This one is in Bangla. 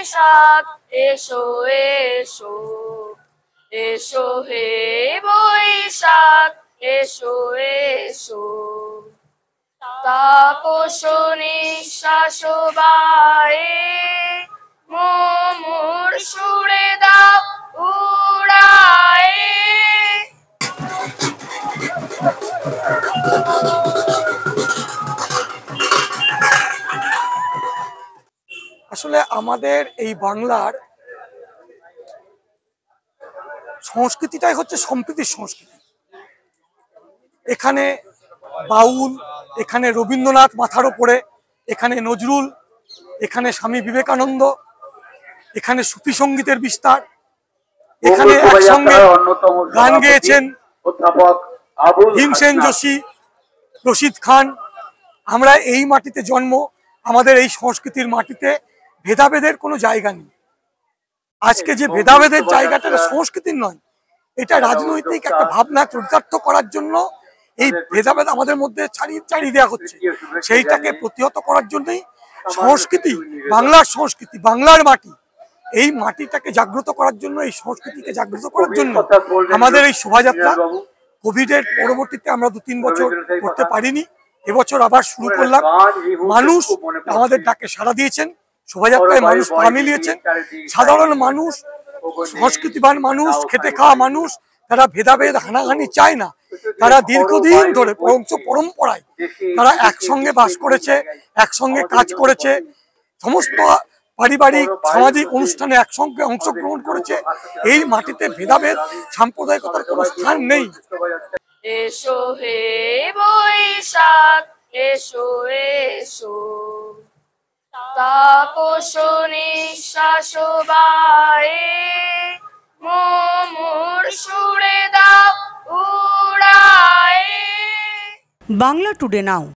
বৈশাখ এসো এসো, এসো হে বৈশাখ এসো এসো। তাপস নিঃশ্বাস বায়ে মোর সুরে দাও উড়ায়ে। আসলে আমাদের এই বাংলার সংস্কৃতিটাই হচ্ছে সম্প্রীতির সংস্কৃতি। এখানে বাউল, এখানে রবীন্দ্রনাথ মাথার ওপরে, এখানে নজরুল, এখানে স্বামী বিবেকানন্দ, এখানে সুফি সঙ্গীতের বিস্তার, এখানে একসঙ্গে গান গেয়েছেন ভীমসেন যোশী, রশিদ খান। আমরা এই মাটিতে জন্ম, আমাদের এই সংস্কৃতির মাটিতে ভেদাভেদের কোনো জায়গা নেই। আজকে যে ভেদাভেদের জায়গাটা সংস্কৃতির নয়, এটা রাজনৈতিক একটা ভাবনা চরিতার্থ করার জন্য এই ভেদাভেদ আমাদের মধ্যে চালিয়ে দেওয়া হচ্ছে। সেইটাকে প্রতিহত করার জন্যই সংস্কৃতি, বাংলার সংস্কৃতি, বাংলার মাটি, এই মাটিটাকে জাগ্রত করার জন্য, এই সংস্কৃতিকে জাগ্রত করার জন্য আমাদের এই শোভাযাত্রা। কোভিডের পরবর্তীতে আমরা 2-3 বছর করতে পারিনি, এবছর আবার শুরু করলাম। মানুষ আমাদের ডাকে সাড়া দিয়েছেন, শোভাযাত্রায় মানুষ পা মিলিয়েছেন। সাধারণ মানুষ, সংস্কৃতিবান মানুষ, খেটে খাওয়া মানুষ, তারা ভেদাভেদ হানাহানি চায় না। তারা দীর্ঘদিন ধরে বংশ পরম্পরায় তারা একসঙ্গে বাস করেছে, একসঙ্গে কাজ করেছে, সমস্ত পারিবারিক সামাজিক অনুষ্ঠানে একসঙ্গে অংশগ্রহণ করেছে। এই মাটিতে ভেদাভেদ সাম্প্রদায়িকতার কোনো স্থান নেই। এসো হে বৈশাখ এসো এসো, তাপস নিঃশ্বাস বায়ে মোর সুরে দাও উড়ায়ে। বাংলা টুডে নাও।